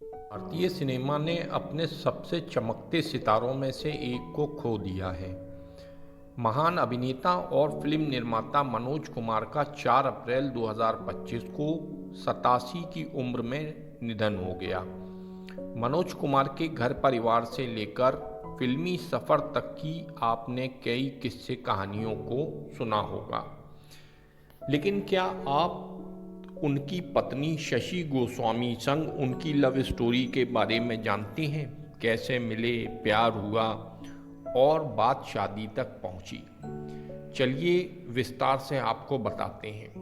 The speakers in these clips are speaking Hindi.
भारतीय सिनेमा ने अपने सबसे चमकते सितारों में से एक को खो दिया है। महान अभिनेता और फिल्म निर्माता मनोज कुमार का 4 अप्रैल 2025 को 87 की उम्र में निधन हो गया। मनोज कुमार के घर परिवार से लेकर फिल्मी सफ़र तक की आपने कई किस्से कहानियों को सुना होगा, लेकिन क्या आप उनकी पत्नी शशि गोस्वामी संग उनकी लव स्टोरी के बारे में जानते हैं? कैसे मिले, प्यार हुआ और बात शादी तक पहुंची? चलिए विस्तार से आपको बताते हैं।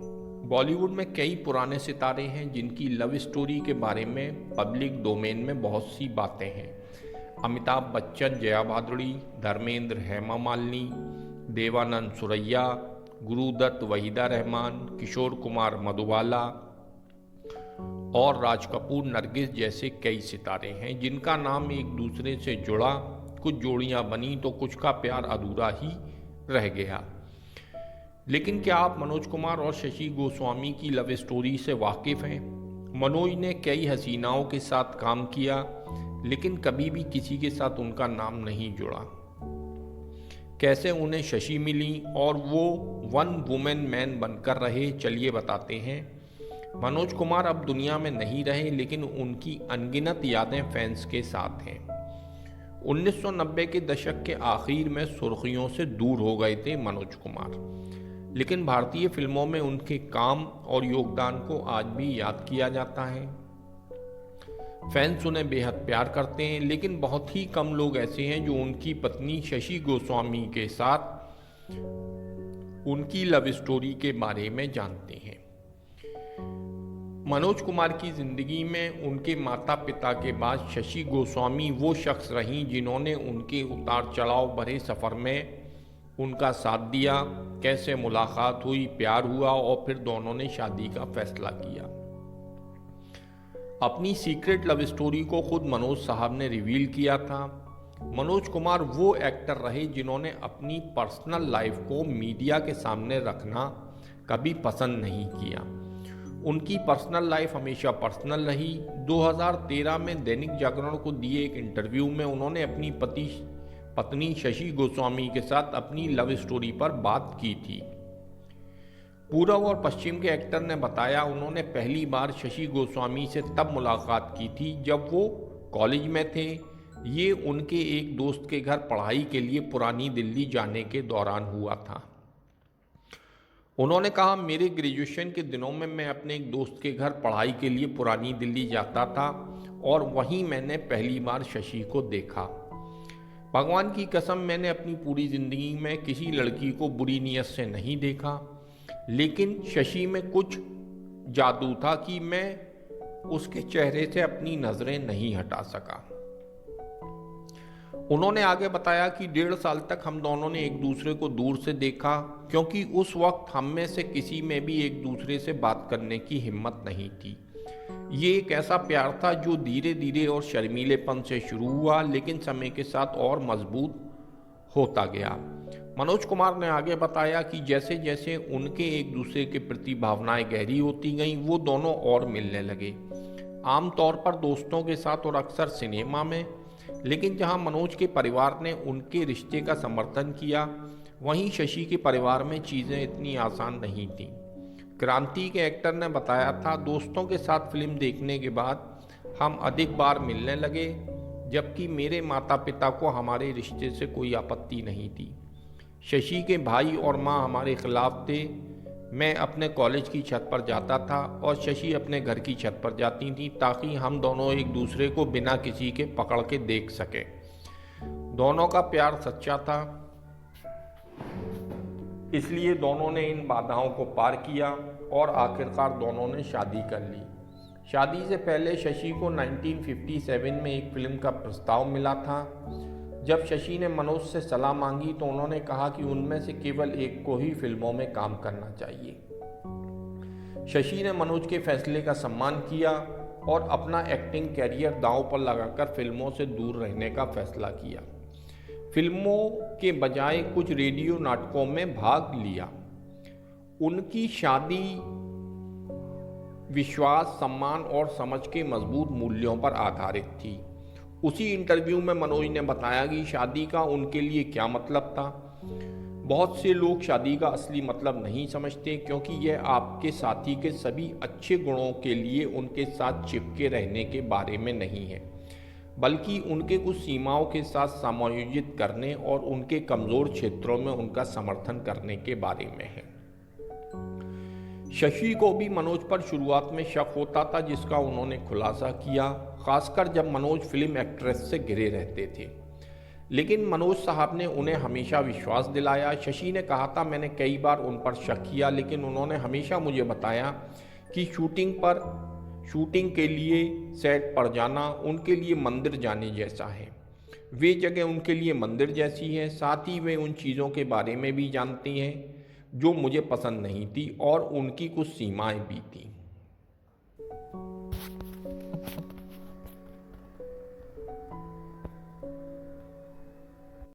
बॉलीवुड में कई पुराने सितारे हैं जिनकी लव स्टोरी के बारे में पब्लिक डोमेन में बहुत सी बातें हैं। अमिताभ बच्चन, जया भादुड़ी, धर्मेंद्र, हेमा मालिनी, देवानंद, सुरैया, गुरुदत्त, वहीदा रहमान, किशोर कुमार, मधुबाला और राज कपूर, नरगिस जैसे कई सितारे हैं जिनका नाम एक दूसरे से जुड़ा। कुछ जोड़ियां बनी तो कुछ का प्यार अधूरा ही रह गया। लेकिन क्या आप मनोज कुमार और शशि गोस्वामी की लव स्टोरी से वाकिफ हैं? मनोज ने कई हसीनाओं के साथ काम किया, लेकिन कभी भी किसी के साथ उनका नाम नहीं जुड़ा। कैसे उन्हें शशि मिली और वो वन वुमेन मैन बनकर रहे, चलिए बताते हैं। मनोज कुमार अब दुनिया में नहीं रहे, लेकिन उनकी अनगिनत यादें फैंस के साथ हैं। 1990 के दशक के आखिर में सुर्खियों से दूर हो गए थे मनोज कुमार, लेकिन भारतीय फिल्मों में उनके काम और योगदान को आज भी याद किया जाता है। फैंस उन्हें बेहद प्यार करते हैं, लेकिन बहुत ही कम लोग ऐसे हैं जो उनकी पत्नी शशि गोस्वामी के साथ उनकी लव स्टोरी के बारे में जानते हैं। मनोज कुमार की जिंदगी में उनके माता पिता के बाद शशि गोस्वामी वो शख्स रहीं जिन्होंने उनके उतार चढ़ाव भरे सफ़र में उनका साथ दिया। कैसे मुलाकात हुई, प्यार हुआ और फिर दोनों ने शादी का फैसला किया। अपनी सीक्रेट लव स्टोरी को खुद मनोज साहब ने रिवील किया था। मनोज कुमार वो एक्टर रहे जिन्होंने अपनी पर्सनल लाइफ को मीडिया के सामने रखना कभी पसंद नहीं किया। उनकी पर्सनल लाइफ हमेशा पर्सनल रही। 2013 में दैनिक जागरण को दिए एक इंटरव्यू में उन्होंने अपनी पत्नी शशि गोस्वामी के साथ अपनी लव स्टोरी पर बात की थी। पूर्व और पश्चिम के एक्टर ने बताया उन्होंने पहली बार शशि गोस्वामी से तब मुलाकात की थी जब वो कॉलेज में थे। ये उनके एक दोस्त के घर पढ़ाई के लिए पुरानी दिल्ली जाने के दौरान हुआ था। उन्होंने कहा, मेरे ग्रेजुएशन के दिनों में मैं अपने एक दोस्त के घर पढ़ाई के लिए पुरानी दिल्ली जाता था और वहीं मैंने पहली बार शशि को देखा। भगवान की कसम, मैंने अपनी पूरी ज़िंदगी में किसी लड़की को बुरी नीयत से नहीं देखा, लेकिन शशि में कुछ जादू था कि मैं उसके चेहरे से अपनी नज़रें नहीं हटा सका। उन्होंने आगे बताया कि 1.5 साल तक हम दोनों ने एक दूसरे को दूर से देखा, क्योंकि उस वक्त हम में से किसी में भी एक दूसरे से बात करने की हिम्मत नहीं थी। ये एक ऐसा प्यार था जो धीरे धीरे और शर्मीलेपन से शुरू हुआ, लेकिन समय के साथ और मजबूत होता गया। मनोज कुमार ने आगे बताया कि जैसे जैसे उनके एक दूसरे के प्रति भावनाएं गहरी होती गईं, वो दोनों और मिलने लगे। आमतौर पर दोस्तों के साथ और अक्सर सिनेमा में, लेकिन जहां मनोज के परिवार ने उनके रिश्ते का समर्थन किया, वहीं शशि के परिवार में चीज़ें इतनी आसान नहीं थीं। क्रांति के एक्टर ने बताया था, दोस्तों के साथ फिल्म देखने के बाद हम अधिक बार मिलने लगे, जबकि मेरे माता पिता को हमारे रिश्ते से कोई आपत्ति नहीं थी। शशि के भाई और माँ हमारे खिलाफ थे। मैं अपने कॉलेज की छत पर जाता था और शशि अपने घर की छत पर जाती थी, ताकि हम दोनों एक दूसरे को बिना किसी के पकड़ के देख सके। दोनों का प्यार सच्चा था, इसलिए दोनों ने इन बाधाओं को पार किया और आखिरकार दोनों ने शादी कर ली। शादी से पहले शशि को 1957 में एक फिल्म का प्रस्ताव मिला था। जब शशि ने मनोज से सलाह मांगी तो उन्होंने कहा कि उनमें से केवल एक को ही फिल्मों में काम करना चाहिए। शशि ने मनोज के फैसले का सम्मान किया और अपना एक्टिंग कैरियर दांव पर लगाकर फिल्मों से दूर रहने का फैसला किया। फिल्मों के बजाय कुछ रेडियो नाटकों में भाग लिया। उनकी शादी विश्वास, सम्मान और समझ के मजबूत मूल्यों पर आधारित थी। उसी इंटरव्यू में मनोज ने बताया कि शादी का उनके लिए क्या मतलब था। बहुत से लोग शादी का असली मतलब नहीं समझते, क्योंकि यह आपके साथी के सभी अच्छे गुणों के लिए उनके साथ चिपके रहने के बारे में नहीं है, बल्कि उनके कुछ सीमाओं के साथ समायोजित करने और उनके कमज़ोर क्षेत्रों में उनका समर्थन करने के बारे में है। शशि को भी मनोज पर शुरुआत में शक होता था, जिसका उन्होंने खुलासा किया, खासकर जब मनोज फिल्म एक्ट्रेस से घिरे रहते थे। लेकिन मनोज साहब ने उन्हें हमेशा विश्वास दिलाया। शशि ने कहा था, मैंने कई बार उन पर शक किया, लेकिन उन्होंने हमेशा मुझे बताया कि शूटिंग के लिए सेट पर जाना उनके लिए मंदिर जाने जैसा है। वे जगह उनके लिए मंदिर जैसी है। साथ ही वे उन चीज़ों के बारे में भी जानती हैं जो मुझे पसंद नहीं थी, और उनकी कुछ सीमाएं भी थीं।